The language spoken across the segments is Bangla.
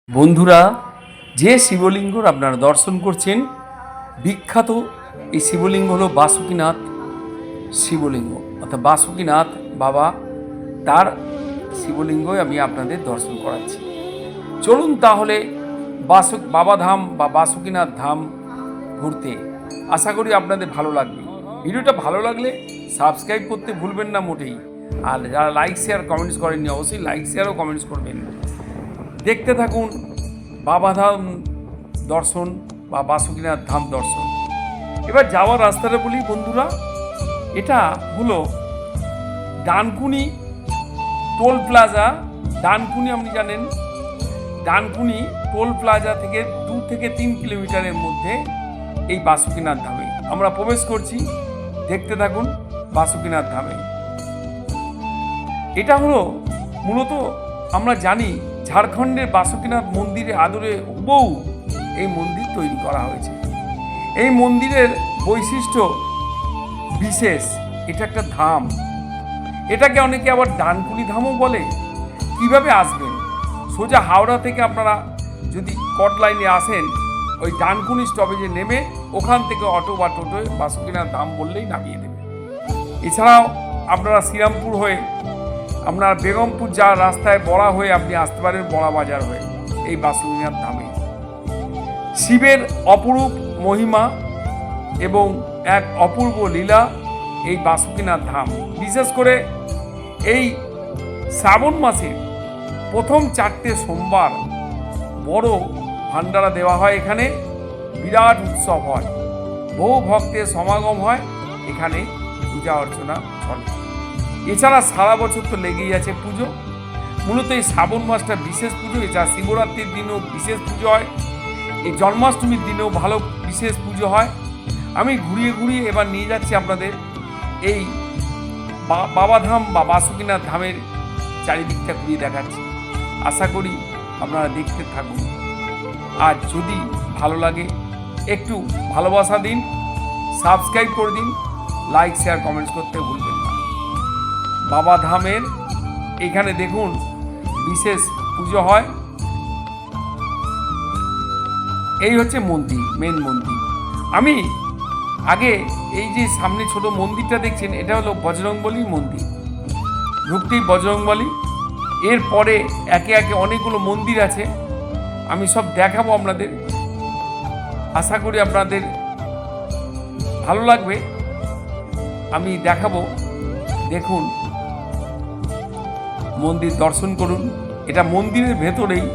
বন্ধুরা, যে শিবলিঙ্গর আপনারা দর্শন করছেন, বিখ্যাত এই শিবলিঙ্গ হলো বাসুকীনাথ শিবলিঙ্গ, অর্থাৎ বাসুকীনাথ বাবা, তার শিবলিঙ্গই আমি আপনাদের দর্শন করাচ্ছি। চলুন তাহলে বাবাধাম বা বাসুকীনাথ ধাম ঘুরতে। আশা করি আপনাদের ভালো লাগবে। ভিডিওটা ভালো লাগলে সাবস্ক্রাইব করতে ভুলবেন না মোটেই। আর যারা লাইক শেয়ার কমেন্টস করেননি, অবশ্যই লাইক শেয়ারও কমেন্টস করবেন। দেখতে থাকুন বাবাধাম দর্শন বা বাসুকীনাথ ধাম দর্শন। এবার যাওয়ার রাস্তাটা বলি বন্ধুরা, এটা হলো ডানকুনি টোল প্লাজা। ডানকুনি আপনি জানেন, ডানকুনি টোল প্লাজা থেকে 2 থেকে 3 কিলোমিটারের মধ্যে এই বাসুকীনাথ ধামে আমরা প্রবেশ করছি। দেখতে থাকুন বাসুকীনাথ ধামে। এটা হলো মূলত আমরা জানি ঝাড়খণ্ডের বাসুকীনাথ মন্দিরের আদলে হুবহু এই মন্দির তৈরি করা হয়েছে। এই মন্দিরের বৈশিষ্ট্য বিশেষ, এটা একটা ধাম। এটাকে অনেকে আবার ডানকুনি ধামও বলে। কিভাবে আসবেন? সোজা হাওড়া থেকে আপনারা যদি কট লাইনে আসেন, ওই ডানকুনি স্টপেজে নেমে ওখান থেকে অটো বা টোটোয় বাসুকীনাথ ধাম বললেই নামিয়ে দেবে। এছাড়াও আপনারা শ্রীরামপুর হয়ে আপনার বেগমপুর যাওয়ার রাস্তায় বড়া হয়ে আপনি আসতে পারেন, বড়া বাজার হয়ে এই বাসুকীনাথ ধামে। শিবের অপরূপ মহিমা এবং এক অপূর্ব লীলা এই বাসুকীনাথ ধাম। বিশেষ করে এই শ্রাবণ মাসের প্রথম 4টে সোমবার বড় ভান্ডারা দেওয়া হয়। এখানে বিরাট উৎসব হয়, বহু ভক্তের সমাগম হয়, এখানে পূজা অর্চনা চলে। এছাড়া সারা বছর তো লেগেই আছে পুজো। মূলত এই শ্রাবণ মাসটা বিশেষ পুজো। এছাড়া শিবরাত্রির দিনেও বিশেষ পুজো হয়, এই জন্মাষ্টমীর দিনেও ভালো বিশেষ পুজো হয়। আমি ঘুরিয়ে ঘুরিয়ে এবার নিয়ে যাচ্ছি আপনাদের এই বাবাধাম বা বাসুকীনাথ ধামের চারিদিকটা ঘুরিয়ে দেখাচ্ছি। আশা করি আপনারা দেখতে থাকুন। আর যদি ভালো লাগে একটু ভালোবাসা দিন, সাবস্ক্রাইব করে দিন, লাইক শেয়ার কমেন্টস করতে ভুলবেন না। বাবাধামের এখানে দেখুন বিশেষ পুজো হয়। এই হচ্ছে মন্দির, মেন মন্দির। আমি আগে এই যে সামনে ছোট মন্দিরটা দেখছেন, এটা হলো বজরংবলী মন্দির। ঢুকতেই বজরংবলী, এরপরে একে একে অনেকগুলো মন্দির আছে, আমি সব দেখাবো আপনাদের। আশা করি আপনাদের ভালো লাগবে, আমি দেখাবো। দেখুন, মন্দির দর্শন করুন। এটা মন্দিরের ভেতরেই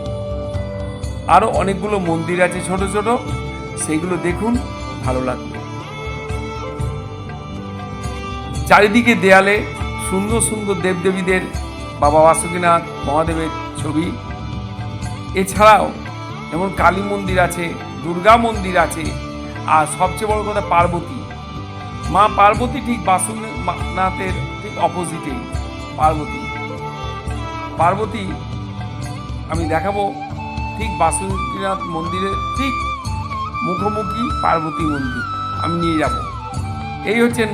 আরও অনেকগুলো মন্দির আছে ছোট ছোট, সেইগুলো দেখুন, ভালো লাগবে। চারিদিকে দেয়ালে সুন্দর সুন্দর দেবদেবীদের, বাবা বাসুকীনাথ মহাদেবের ছবি। এছাড়াও যেমন কালী মন্দির আছে, দুর্গা মন্দির আছে, আর সবচেয়ে বড় কথা পার্বতী মা। পার্বতী ঠিক বাসুকীনাথের ঠিক অপোজিটে পার্বতী আমি দেখাবো। ঠিক বাসুকীনাথ মন্দিরের ঠিক মুখোমুখি পার্বতী মন্দির আমি নিয়ে যাব। এই হচ্ছেন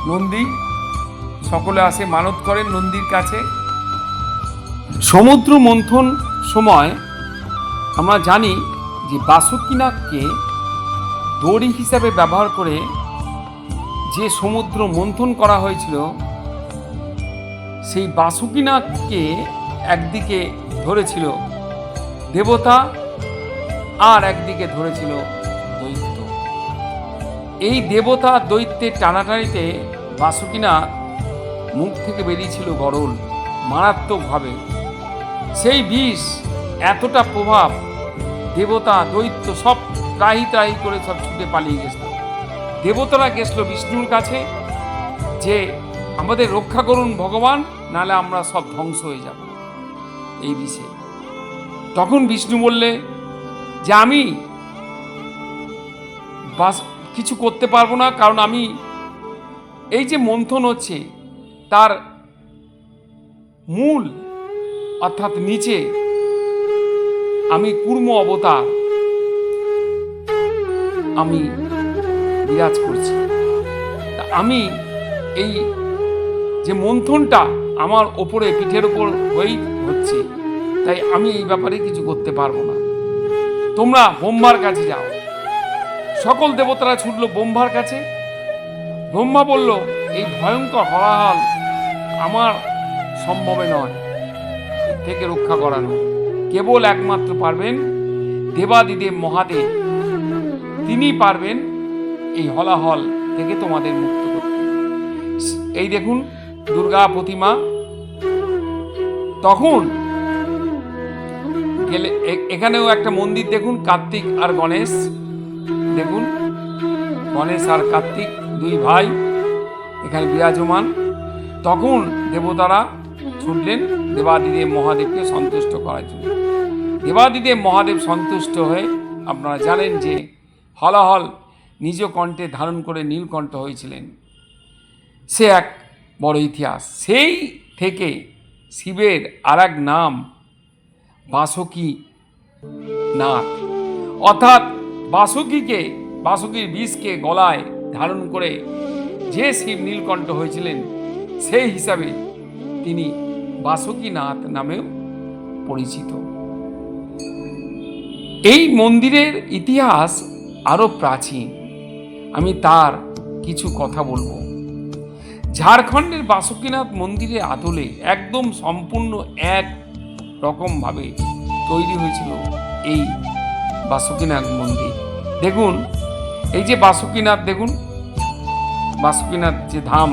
নন্দী, সকলে আসে মানত করেন নন্দীর কাছে। সমুদ্র মন্থন সময় আমরা জানি যে বাসুকীনাথকে দড়ি হিসাবে ব্যবহার করে যে সমুদ্র মন্থন করা হয়েছিল, সেই বাসুকীনাথকে একদিকে ধরেছিল দেবতা আর একদিকে ধরেছিল দৈত্য। এই দেবতা দৈত্যের টানাটানিতে বাসুকীনাথ মুখ থেকে বেরিয়েছিল গরল, মারাত্মকভাবে। সেই বিষ এতটা প্রভাব, দেবতা দৈত্য সব ত্রাহি ত্রাহি করে সব ছুটে পালিয়ে গেছিল। দেবতারা গেছিল বিষ্ণুর কাছে যে আমাদের রক্ষা করুন ভগবান, নাহলে আমরা সব ধ্বংস হয়ে যাব এই বিষে। তখন বিষ্ণু বললে যে আমি কিছু করতে পারবো না, কারণ আমি এই যে মন্থন হচ্ছে তার মূল অর্থাৎ নিচে আমি কুর্ম অবতার, আমি বিরাজ করছি। তা আমি এই যে মন্থনটা আমার ওপরে পিঠের ওপর হয়েই হচ্ছে, তাই আমি এই ব্যাপারে কিছু করতে পারবো না। তোমরা ব্রহ্মার কাছে যাও। সকল দেবতারা ছুটল ব্রহ্মার কাছে। ব্রহ্মা বলল, এই ভয়ঙ্কর হলাহল আমার সম্ভবে নয় থেকে রক্ষা করানো। কেবল একমাত্র পারবেন দেবাদিদেব মহাদেব, তিনি পারবেন এই হলাহল থেকে তোমাদের মুক্ত করতে। এই দেখুন দুর্গা প্রতিমা। তখন গেলে এখানেও একটা মন্দির দেখুন, কার্তিক আর গণেশ। দেখুন গণেশ আর কার্তিক দুই ভাই এখানে বিরাজমান। তখন দেবতারা ছুটলেন দেবাদিদেব মহাদেবকে সন্তুষ্ট করার জন্য। দেবাদিদেব মহাদেব সন্তুষ্ট হয়ে, আপনারা জানেন যে হলাহল নিজ কণ্ঠে ধারণ করে নীলকণ্ঠ হয়েছিলেন, সে এক বড় ইতিহাস। সেই থেকে শিবের আর এক নাম বাসুকী নাথ, অর্থাৎ বাসুকীর বিষকে গলায় ধারণ করে যে শিব নীলকণ্ঠ হয়েছিলেন, সেই হিসাবে তিনি বাসুকীনাথ নামেও পরিচিত। এই মন্দিরের ইতিহাস আরো প্রাচীন, আমি তার কিছু কথা বলবো। ঝাড়খণ্ডের বাসুকীনাথ মন্দিরের আদলে একদম সম্পূর্ণ এক রকমভাবে তৈরি হয়েছিল এই বাসুকীনাথ মন্দির। দেখুন এই যে বাসুকীনাথ, দেখুন বাসুকীনাথ যে ধাম,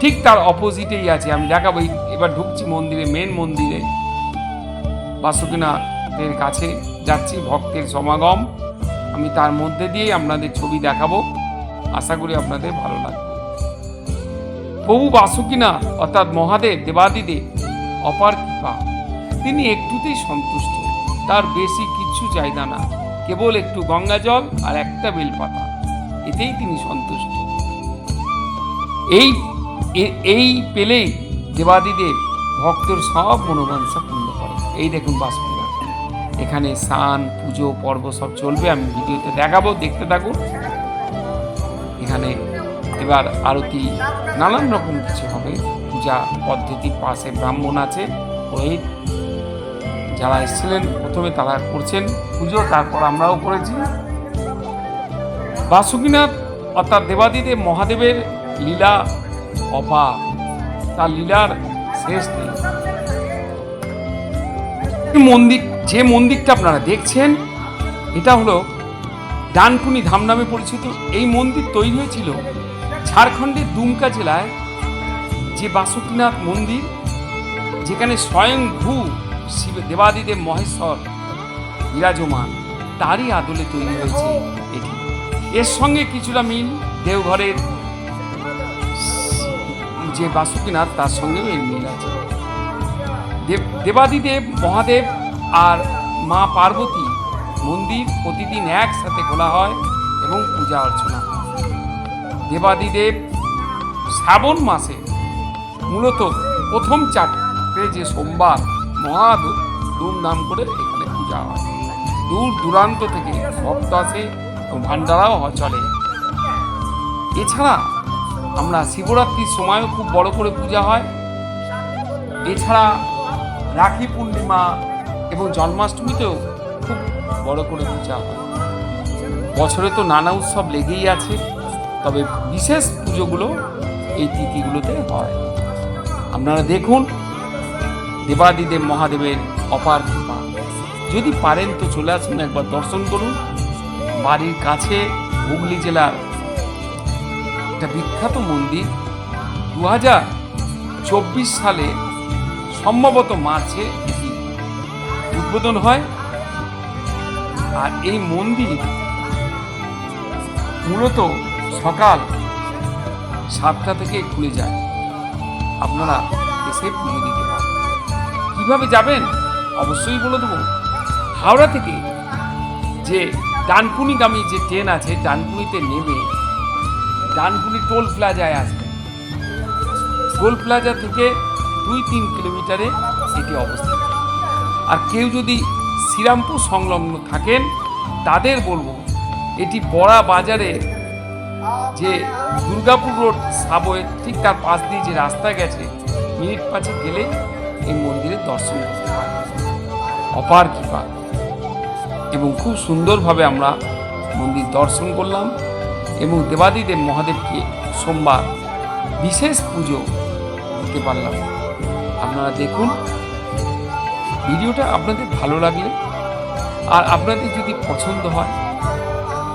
ঠিক তার অপোজিটেই আছে। আমি দেখাবো, এবার ঢুকছি মন্দিরে, মেন মন্দিরে। বাসুকীনাথের কাছে যাচ্ছি, ভক্তের সমাগম, আমি তার মধ্যে দিয়েই আপনাদের ছবি দেখাবো। আশা করি আপনাদের ভালো লাগবে। প্রভু বাসুকীনাথ অর্থাৎ মহাদেব দেবাদিদেব অপার কৃপা, তিনি একটুতেই সন্তুষ্ট, তার বেশি কিচ্ছু চাইদা না, কেবল একটু গঙ্গা জল আর একটা বেলপাতা, এতেই তিনি সন্তুষ্ট। এই পেলেই দেবাদিদেব ভক্তের সব মনোবাঞ্ছা পূর্ণ করে। এই দেখুন বাসুকীনাথ, এখানে স্নান পুজো পর্ব সব চলবে, আমি ভিডিওতে দেখাবো, দেখতে থাকুন। এখানে এবার আরতি, নানান রকম কিছু হবে, পূজা পদ্ধতি, পাশে ব্রাহ্মণ আছে, পুরোহিত যারা এসেছিলেন প্রথমে তারা করছেন পুজো, তারপর আমরাও করেছি। বাসুকীনাথ অর্থাৎ দেবাদিদেব মহাদেবের লীলা অপার, তার লীলার শেষ নেই। মন্দির, যে মন্দিরটা আপনারা দেখছেন, এটা হলো ডানকুনি ধাম নামে পরিচিত। এই মন্দির তৈরি হয়েছিল ঝাড়খণ্ডের দুমকা জেলায়। যে বাসুকীনাথ মন্দির, যেখানে স্বয়ংভূ শিব দেবাদিদেব মহেশ্বর বিরাজমান, তারই আদলে তৈরি হয়েছে এটি। এর সঙ্গে কিছুটা মিল দেওঘরের যে বাসুকীনাথ, তার সঙ্গেও এর মিল আছে। দেবাদিদেব মহাদেব আর মা পার্বতী মন্দির প্রতিদিন একসাথে খোলা হয় এবং পূজা অর্চনা হয়। দেবাদিদেব শ্রাবণ মাসে মূলত প্রথম চারটে যে সোমবার মহা ধুমধাম করে এখানে পূজা হয়। দূর দূরান্ত থেকে ভক্ত আসে এবং ভান্ডারাও চলে। এছাড়া আমরা শিবরাত্রির সময়ও খুব বড় করে পূজা হয়। এছাড়া রাখি পূর্ণিমা এবং জন্মাষ্টমীতেও খুব বড় করে পূজা হয়। বছরে তো নানা উৎসব লেগেই আছে, তবে বিশেষ পুজোগুলো এই তিথিগুলোতে হয়। আপনারা দেখুন দেবাদিদেব মহাদেবের অপার কৃপা। যদি পারেন তো চলে আসুন, একবার দর্শন করুন। বাড়ির কাছে হুগলি জেলার একটা বিখ্যাত মন্দির, 2024 সালে সম্ভবত মার্চে এটি উদ্বোধন হয়। আর এই মন্দির মূলত সকাল 7টা থেকে খুলে যায়, আপনারা এসে পুজো দিতে পারেন। কিভাবে যাবেন অবশ্যই বলে দেবো। হাওড়া থেকে যে ডানকুনিগামী যে ট্রেন আছে, ডানকুনিতে নেমে ডানকুনি টোল প্লাজায় আসবেন। টোল প্লাজা থেকে 2-3 কিলোমিটারে এটি অবস্থিত। আর কেউ যদি শ্রীরামপুর সংলগ্ন থাকেন, তাদের বলবো এটি বড়া বাজারে যে দুর্গাপুর রোড সাবওয়ে, ঠিক তার পাশ দিয়ে যে রাস্তা গেছে, মিনিট 5 গেলে এই মন্দিরের দর্শন করতে পারে। অপার কৃপা। এবং খুব সুন্দরভাবে আমরা মন্দির দর্শন করলাম এবং দেবাদিদেব মহাদেবকে সোমবার বিশেষ পুজো দিতে পারলাম। আপনারা দেখুন ভিডিওটা, আপনাদের ভালো লাগলে আর আপনাদের যদি পছন্দ হয়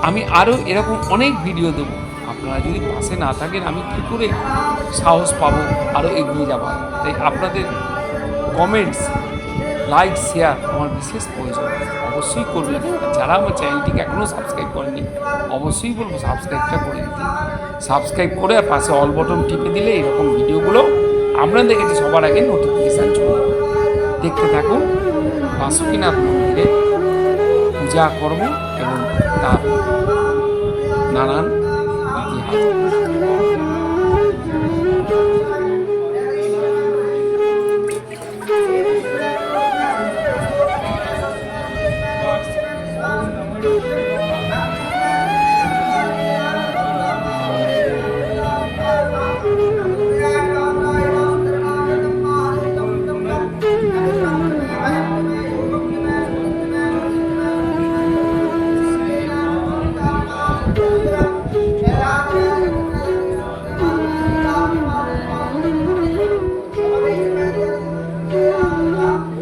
আমি আরও এরকম অনেক ভিডিও দেবো। আপনারা যদি পাশে না থাকেন আমি কী করে সাহস পাবো আরও এগিয়ে যাবার? তাই আপনাদের কমেন্টস, লাইক, শেয়ার আমার বিশেষ প্রয়োজন। অবশ্যই করবেন। যারা আমার চ্যানেলটিকে এখনও সাবস্ক্রাইব করেনি অবশ্যই বলবো সাবস্ক্রাইবটা করে দিতে। সাবস্ক্রাইব করে পাশে অল বটন টিপে দিলে এরকম ভিডিওগুলো আপনাদের কাছে সবার আগে নোটিফিকেশান চলে। দেখতে থাকুন বাসুকীনাথ মন্দিরে পূজা কর্ম এবং তার নানান ইতিহাস।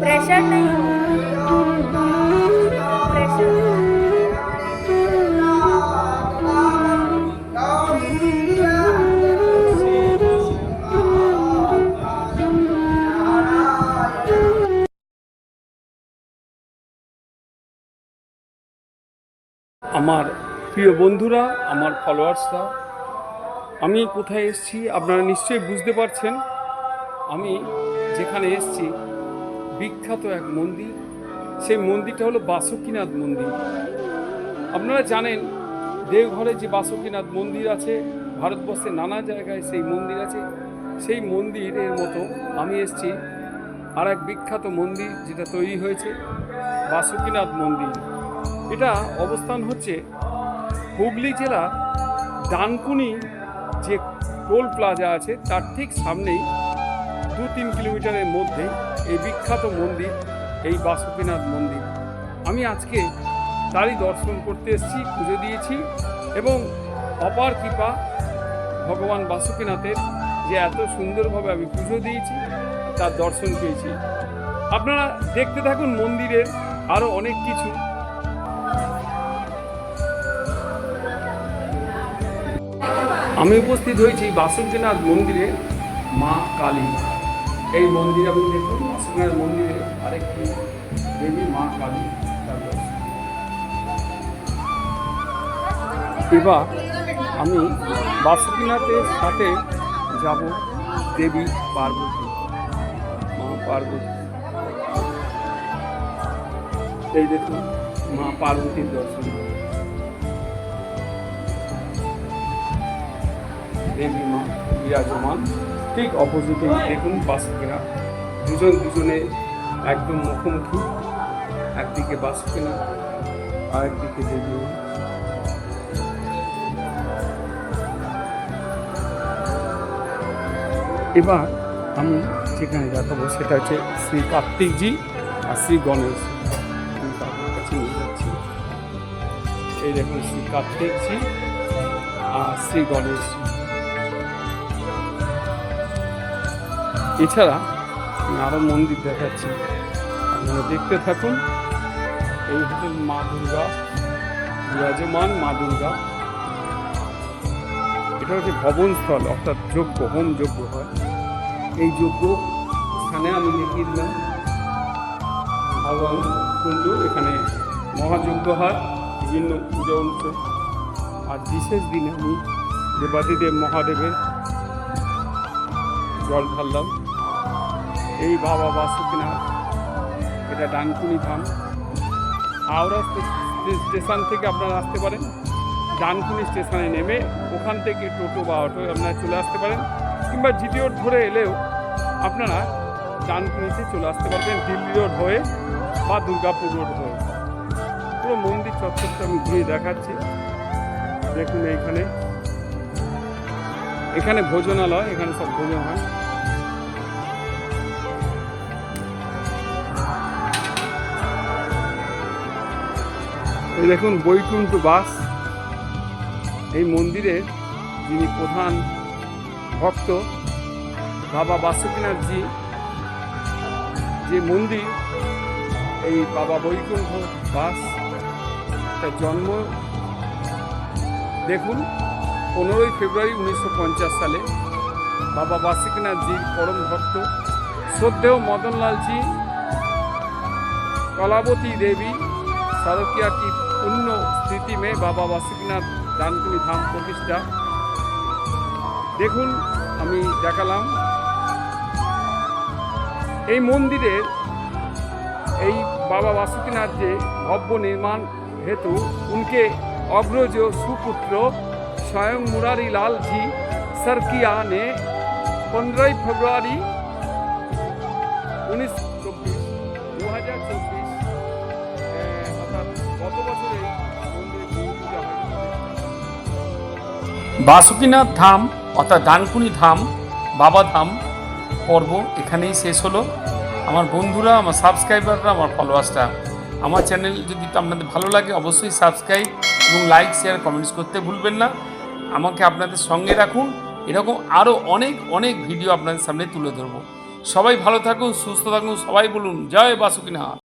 प्रेशर नहीं, प्रेशर আমার প্রিয় বন্ধুরা, আমার ফলোয়ার্সরা, আমি কোথায় এসেছি আপনারা নিশ্চয়ই বুঝতে পারছেন। আমি যেখানে এসেছি বিখ্যাত এক মন্দির, সেই মন্দিরটা হলো বাসুকীনাথ মন্দির। আপনারা জানেন দেওঘরে যে বাসুকীনাথ মন্দির আছে, ভারতবর্ষের নানা জায়গায় সেই মন্দির আছে। সেই মন্দিরের মতো আমি এসেছি আর এক বিখ্যাত মন্দির যেটা তৈরি হয়েছে, বাসুকীনাথ মন্দির। এটা অবস্থান হচ্ছে হুগলি জেলা ডানকুনি যে টোল প্লাজা আছে তার ঠিক সামনেই 2-3 কিলোমিটারের মধ্যে এই বিখ্যাত মন্দির, এই বাসুকীনাথ মন্দির। আমি আজকে তারই দর্শন করতে এসেছি, পুজো দিয়েছি এবং অপার কৃপা ভগবান বাসুকীনাথের যে এত সুন্দরভাবে আমি পুজো দিয়েছি তার দর্শন পেয়েছি। আপনারা দেখতে থাকুন মন্দিরের আরও অনেক কিছু। আমি উপস্থিত হয়েছি বাসুকীনাথ মন্দিরে মা কালী। এই মন্দির আপনি দেখুন, বাসুকীনাথ মন্দিরে আরেকটি দেবী মা কালী। এবার আমি বাসুকীনাথের সাথে যাব দেবী পার্বতী, মা পার্বতী। এই দেখুন মা পার্বতীর দর্শন। দেবী মা বিরাজমান, ঠিক অপোজিটে দেখুন বাসুকীনাথ। দুজনে একদম মুখোমুখি, একদিকে বাসুকীনাথ আর একদিকে দেবী মা। এবার আমি যেখানে দেখাবো সেটা হচ্ছে শ্রী কার্তিকজি আর শ্রী গণেশ। আমি তাদের কাছে নিয়ে যাচ্ছি। এই দেখুন শ্রী কার্তিকজি আর শ্রী গণেশ। এছাড়া আমি আরও মন্দির দেখাচ্ছি, আপনারা দেখতে থাকুন। এই হচ্ছে মা দুর্গা বিরাজমান, মা দুর্গা। এটা হচ্ছে ভবনস্থল, অর্থাৎ যজ্ঞ, হোম যজ্ঞ হয়। এই যজ্ঞ স্থানে আমি দেখিয়ে দিলাম ভগবান কুণ্ড। এখানে মহাযজ্ঞ হয়, বিভিন্ন পূজা অনুষ্ঠান। আর বিশেষ দিনে আমি দেবাদিদেব মহাদেবের জল ঢাললাম। এই বাবা বাসুকীনাথ, এটা ডানকুনি ধাম। হাওড়া স্টেশন থেকে আপনারা আসতে পারেন, ডানকুনি স্টেশনে নেমে ওখান থেকে টোটো বা অটোয় আপনারা চলে আসতে পারেন, কিংবা জিটি রোড ধরে এলেও আপনারা ডানকুনিতে চলে আসতে পারবেন, দিল্লি রোড হয়ে বা দুর্গাপুর রোড হয়ে। পুরো মন্দির চত্বরটা আমি ঘুরে দেখাচ্ছি। দেখুন এখানে ভোজনালয়, এখানে সব ভোজন হয়। এই দেখুন বৈকুণ্ঠ বাস। এই মন্দিরের যিনি প্রধান ভক্ত বাবা বাসুকিনাথজি, যে মন্দির এই বাবা বৈকুণ্ঠ বাস, তার জন্ম দেখুন 15ই ফেব্রুয়ারি 1950 সালে। বাবা বাসুকিনাথজির পরম ভক্ত শ্রদ্ধেয় মদনলালজি, कलावती देवी सारकिया की पुण्य स्थिति में बाबा बासुकीनाथ डानकुनी धाम प्रतिष्ठा। देखुन आमी देखालाम এই মন্দিরের এই बाबा बासुकीनाथ जे भव्य निर्माण हेतु उनके अग्रज सुपुत्र स्वयं मुरारी लाल जी सरकिया ने 15 फरवरी 2024 গত বছরে মন্দিরে পূজা হয়। বাসুকিনাথ ধাম অর্থাৎ ডানকুনি ধাম, বাবা ধাম পর্ব এখানেই শেষ হলো। আমার বন্ধুরা, আমার সাবস্ক্রাইবাররা, আমার ফলোয়ার্সরা, আমার চ্যানেল যদি আপনাদের ভালো লাগে অবশ্যই সাবস্ক্রাইব এবং লাইক, শেয়ার, কমেন্টস করতে ভুলবেন না। আমাকে আপনাদের সঙ্গে রাখুন, এরকম আরও অনেক অনেক ভিডিও আপনাদের সামনে তুলে ধরবো। সবাই ভালো থাকুন, সুস্থ থাকুন, সবাই বলুন জয় বাসুকিনাথ।